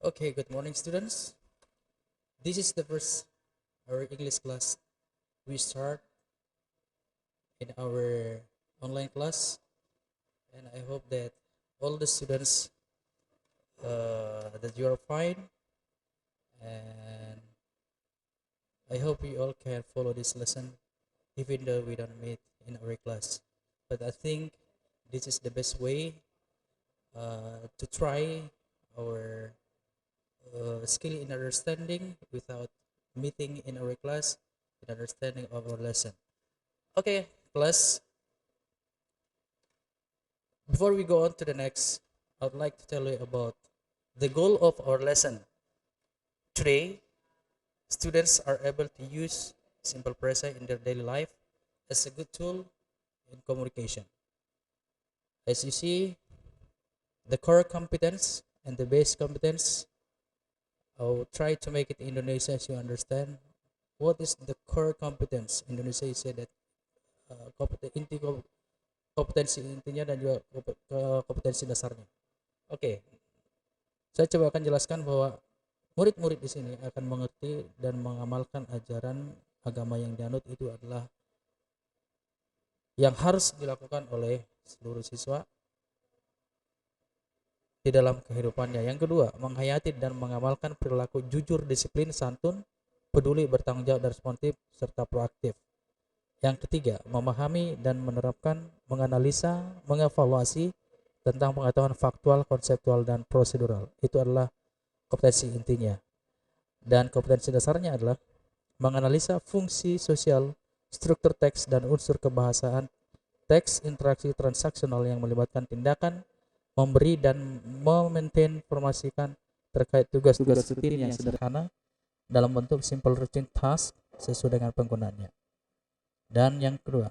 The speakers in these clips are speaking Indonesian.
Okay, good morning, students. This is the first our English class we start in our online class, and I hope that all the students that you are fine, and I hope you all can follow this lesson, even though we don't meet in our class. But I think this is the best way to try our skill in understanding without meeting in our class in understanding of our lesson. Okay, class. Before we go on to the next, I would like to tell you about the goal of our lesson. Today, students are able to use simple present in their daily life as a good tool in communication. As you see, the core competence and the base competence, I will try to make it Indonesia so you understand what is the core competence. Indonesia say that kompetensi intinya dan juga kompetensi dasarnya. Oke, saya coba akan jelaskan bahwa murid-murid di sini akan mengerti dan mengamalkan ajaran agama yang dianut itu adalah yang harus dilakukan oleh seluruh siswa di dalam kehidupannya. Yang kedua, menghayati dan mengamalkan perilaku jujur, disiplin, santun, peduli, bertanggung jawab, dan responsif, serta proaktif. Yang ketiga, memahami dan menerapkan, menganalisa, mengevaluasi tentang pengetahuan faktual, konseptual, dan prosedural. Itu adalah kompetensi intinya. Dan kompetensi dasarnya adalah menganalisa fungsi sosial, struktur teks, dan unsur kebahasaan teks, interaksi transaksional yang melibatkan tindakan, memberi dan memaintain informasikan terkait tugas-tugas rutin yang sederhana dalam bentuk simple routine task sesuai dengan penggunaannya. Dan yang kedua,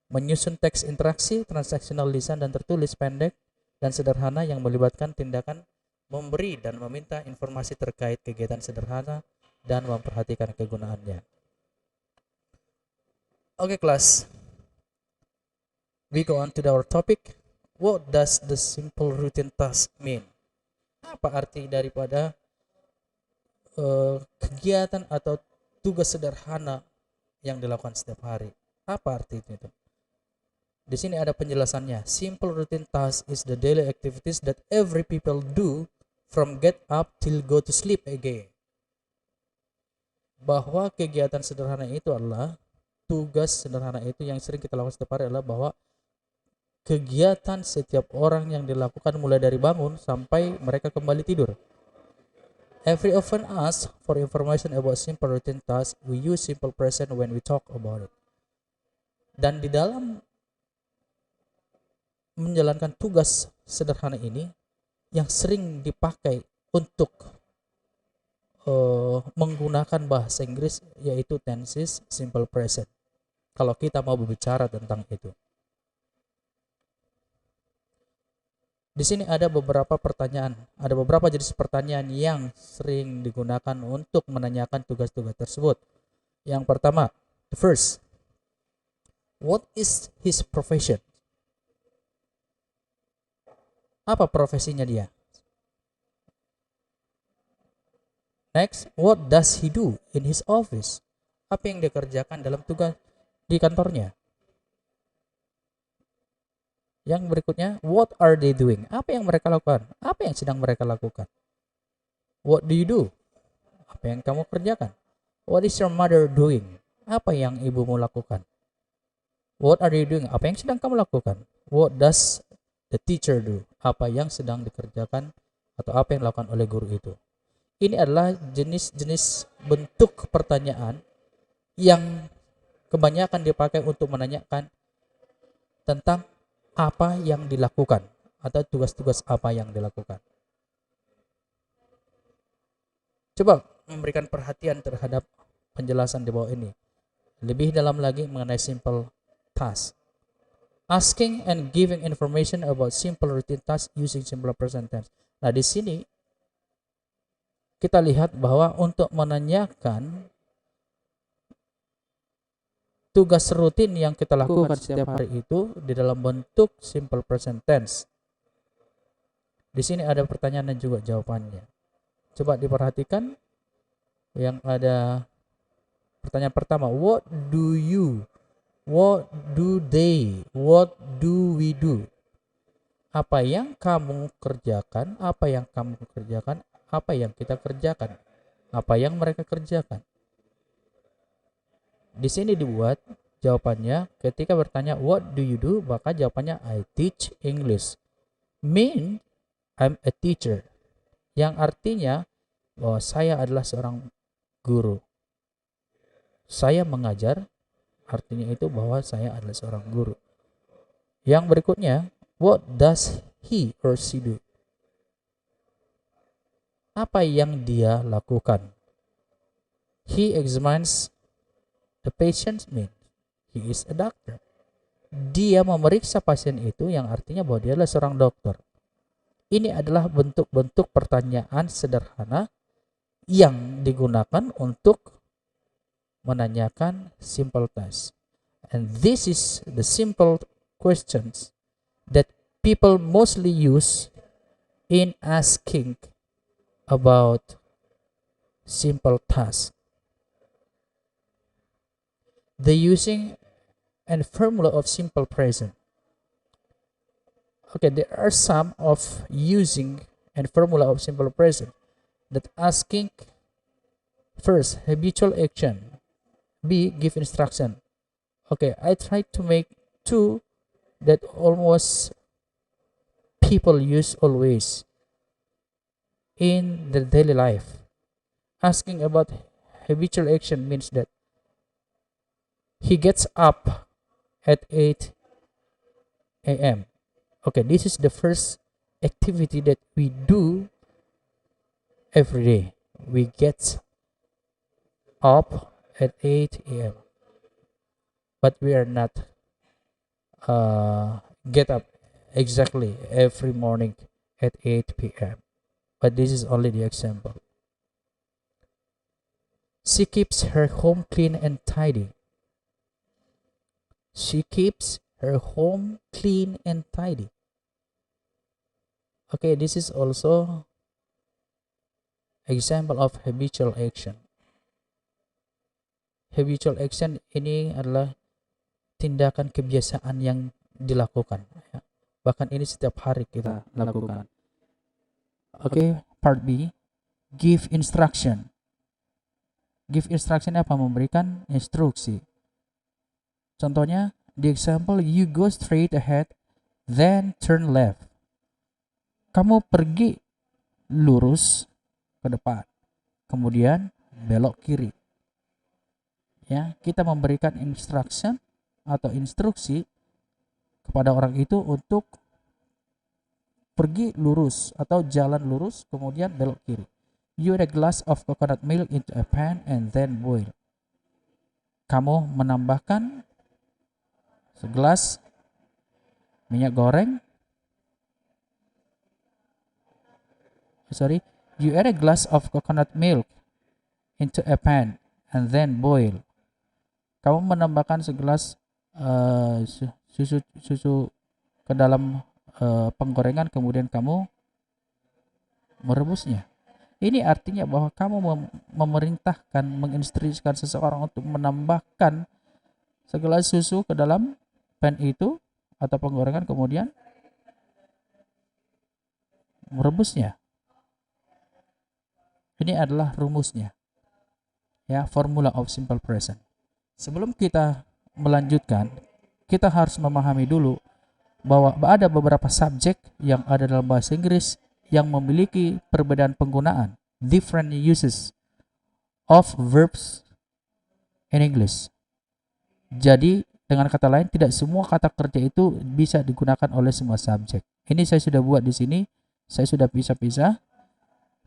menyusun teks interaksi transaksional lisan dan tertulis pendek dan sederhana yang melibatkan tindakan memberi dan meminta informasi terkait kegiatan sederhana dan memperhatikan kegunaannya. Oke, kelas. We go on to our topic. What does the simple routine task mean? Apa arti daripada kegiatan atau tugas sederhana yang dilakukan setiap hari? Apa arti itu? Di sini ada penjelasannya. Simple routine task is the daily activities that every people do from get up till go to sleep again. Bahwa kegiatan sederhana itu adalah tugas sederhana itu yang sering kita lakukan setiap hari adalah bahwa kegiatan setiap orang yang dilakukan mulai dari bangun sampai mereka kembali tidur. Every often ask for information about simple routine tasks, we use simple present when we talk about it. Dan di dalam menjalankan tugas sederhana ini yang sering dipakai untuk menggunakan bahasa Inggris yaitu tenses simple present. Kalau kita mau berbicara tentang itu. Di sini ada beberapa pertanyaan, ada beberapa jenis pertanyaan yang sering digunakan untuk menanyakan tugas-tugas tersebut. Yang pertama, the first, what is his profession? Apa profesinya dia? Next, what does he do in his office? Apa yang dia kerjakan dalam tugas di kantornya? Yang berikutnya, what are they doing? Apa yang mereka lakukan? Apa yang sedang mereka lakukan? What do you do? Apa yang kamu kerjakan? What is your mother doing? Apa yang ibumu lakukan? What are you doing? Apa yang sedang kamu lakukan? What does the teacher do? Apa yang sedang dikerjakan atau apa yang dilakukan oleh guru itu? Ini adalah jenis-jenis bentuk pertanyaan yang kebanyakan dipakai untuk menanyakan tentang apa yang dilakukan atau tugas-tugas apa yang dilakukan. Coba memberikan perhatian terhadap penjelasan di bawah ini. Lebih dalam lagi mengenai simple task. Asking and giving information about simple routine task using simple present tense. Nah, di sini kita lihat bahwa untuk menanyakan tugas rutin yang kita lakukan setiap hari itu di dalam bentuk simple present tense. Di sini ada pertanyaan dan juga jawabannya. Coba diperhatikan yang ada pertanyaan pertama, what do you, what do they, what do we do? Apa yang kamu kerjakan, apa yang kamu kerjakan, apa yang kita kerjakan, apa yang mereka kerjakan. Di sini dibuat jawabannya ketika bertanya what do you do, maka jawabannya I teach English. Mean I'm a teacher. Yang artinya bahwa saya adalah seorang guru. Saya mengajar, artinya itu bahwa saya adalah seorang guru. Yang berikutnya, what does he or she do? Apa yang dia lakukan? He examines the patient, means he is a doctor. Dia memeriksa pasien itu, yang artinya bahwa dia adalah seorang dokter. Ini adalah bentuk-bentuk pertanyaan sederhana yang digunakan untuk menanyakan simple task. And this is the simple questions that people mostly use in asking about simple tasks. The using and formula of simple present. Okay, there are some of using and formula of simple present that asking first habitual action, B give instruction. Okay, I tried to make two that almost people use always in their daily life. Asking about habitual action means that he gets up at 8 a.m. Okay, this is the first activity that we do every day. We get up at 8 a.m. But we are not get up exactly every morning at 8 p.m. But this is only the example. She keeps her home clean and tidy. She keeps her home clean and tidy. Okay, this is also example of habitual action. Habitual action ini adalah tindakan kebiasaan yang dilakukan. Bahkan ini setiap hari kita lakukan. Okay, part B, give instruction. Give instruction apa? Memberikan instruksi. Contohnya, the example, you go straight ahead, then turn left. Kamu pergi lurus ke depan, kemudian belok kiri. Ya, kita memberikan instruction atau instruksi kepada orang itu untuk pergi lurus atau jalan lurus, kemudian belok kiri. You add a glass of coconut milk into a pan and then boil. Kamu menambahkan segelas minyak goreng. You add a glass of coconut milk into a pan and then boil. Kamu menambahkan segelas susu ke dalam penggorengan, kemudian kamu merebusnya. Ini artinya bahwa kamu memerintahkan, menginstruksikan seseorang untuk menambahkan segelas susu ke dalam pan itu atau penggorengan, kemudian merebusnya. Ini adalah rumusnya. Ya, formula of simple present. Sebelum kita melanjutkan, kita harus memahami dulu bahwa ada beberapa subjek yang ada dalam bahasa Inggris yang memiliki perbedaan penggunaan, different uses of verbs in English. Jadi, dengan kata lain, tidak semua kata kerja itu bisa digunakan oleh semua subjek. Ini saya sudah buat di sini, saya sudah pisah-pisah.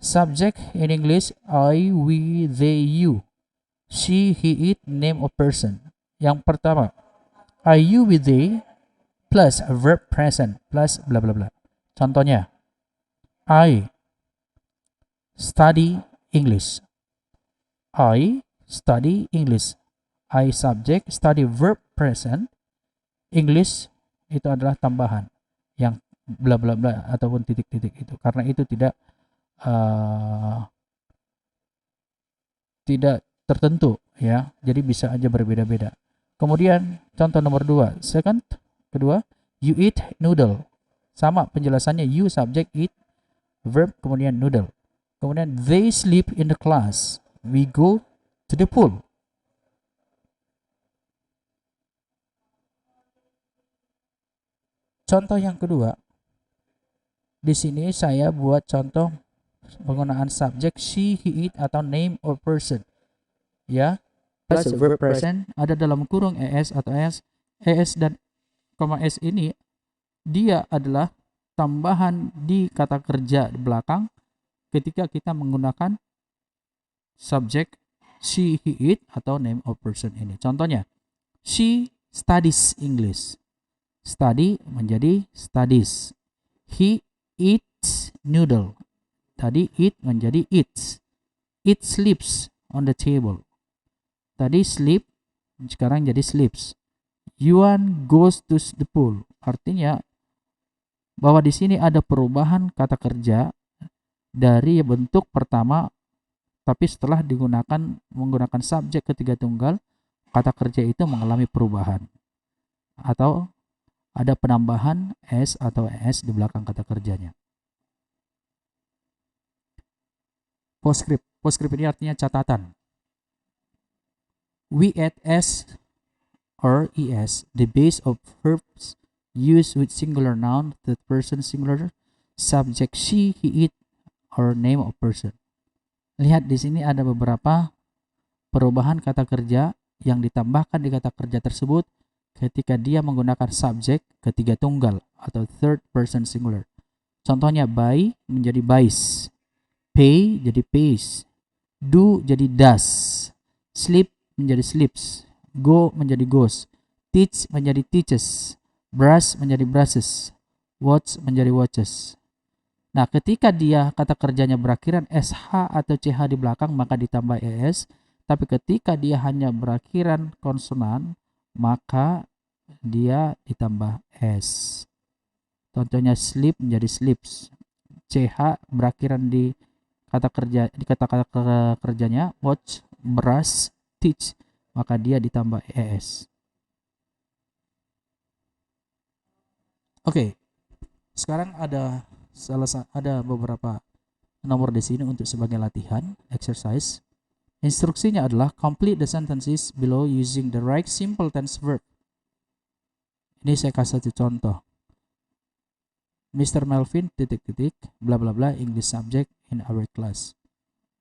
Subject in English, I, we, they, you. She, he, it, name of person. Yang pertama, I, you, we, they, plus verb present, plus bla bla bla. Contohnya, I study English. I study English. I subject, study verb present. English itu adalah tambahan yang bla bla bla ataupun titik-titik itu. Karena itu tidak tidak tertentu ya. Jadi bisa aja berbeda-beda. Kemudian contoh nomor 2, kedua, you eat noodle. Sama penjelasannya, you subject, eat verb, kemudian noodle. Kemudian they sleep in the class. We go to the pool. Contoh yang kedua, di sini saya buat contoh penggunaan subjek she, he, it atau name or person. Ya, plus verb present ada dalam kurung es atau s. Es dan s ini dia adalah tambahan di kata kerja di belakang ketika kita menggunakan subjek she, he, it atau name or person ini. Contohnya, she studies English. Study menjadi studies. He eats noodle. Tadi eat menjadi eats. It sleeps on the table. Tadi sleep, sekarang jadi sleeps. Yuan goes to the pool. Artinya bahwa di sini ada perubahan kata kerja dari bentuk pertama, tapi setelah menggunakan subjek ketiga tunggal, kata kerja itu mengalami perubahan. Atau ada penambahan s atau es di belakang kata kerjanya. Postscript. Postscript ini artinya catatan. We add s or es, the base of verbs used with singular noun, third person singular, subject she, he, it, or name of person. Lihat di sini ada beberapa perubahan kata kerja yang ditambahkan di kata kerja tersebut ketika dia menggunakan subjek ketiga tunggal atau third person singular. Contohnya buy menjadi buys, pay jadi pays, do jadi does, sleep menjadi sleeps, go menjadi goes, teach menjadi teaches, brush menjadi brushes, watch menjadi watches. Nah, ketika dia kata kerjanya berakhiran sh atau ch di belakang maka ditambah es, tapi ketika dia hanya berakhiran konsonan maka dia ditambah s. Contohnya sleep menjadi sleeps, ch berakhiran di kata kerjanya watch, brush, teach, maka dia ditambah es. Oke. Sekarang ada beberapa nomor di sini untuk sebagai latihan exercise. Instruksinya adalah complete the sentences below using the right simple tense verb. Ini saya kasih satu contoh. Mr. Melvin titik-titik bla bla bla English subject in our class.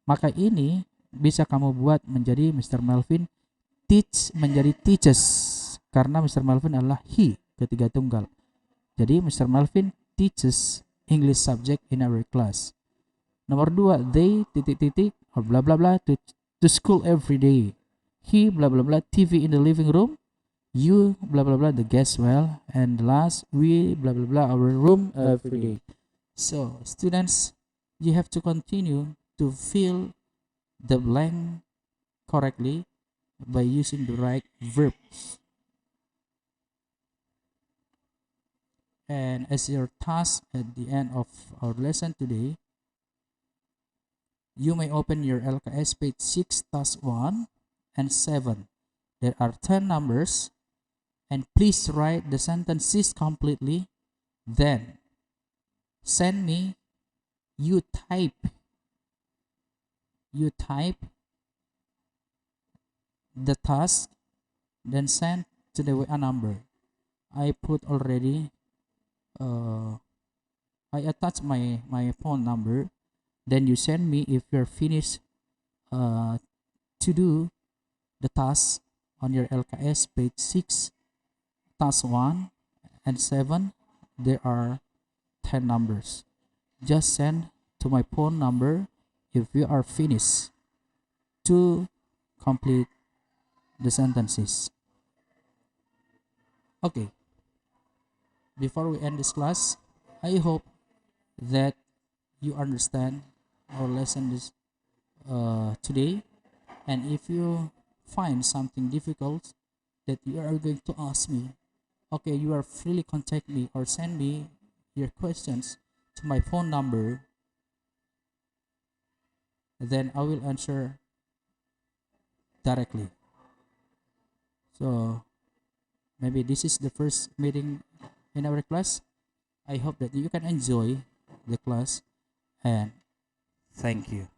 Maka ini bisa kamu buat menjadi Mr. Melvin teach menjadi teaches karena Mr. Melvin adalah he ketiga tunggal. Jadi Mr. Melvin teaches English subject in our class. Nomor 2, they titik-titik or bla bla bla to school every day. He bla bla bla TV in the living room. You bla bla bla the guest well, and the last we bla bla bla our room every day. So students, you have to continue to fill the blank correctly by using the right verbs. And as your task at the end of our lesson today, you may open your LKS page 6, task 1 and 7. There are 10 numbers, and please write the sentences completely. Then send me, you type the task, then send to the WA number. I put already, I attach my phone number. Then you send me if you're finished to do the task on your LKS page 6, task 1 and 7. There are 10 numbers. Just send to my phone number if you are finished to complete the sentences. Okay. Before we end this class, I hope that you understand our lesson today, and if you find something difficult that you are going to ask me, okay, you are freely contact me or send me your questions to my phone number. Then I will answer directly. So maybe this is the first meeting in our class. I hope that you can enjoy the class, and thank you.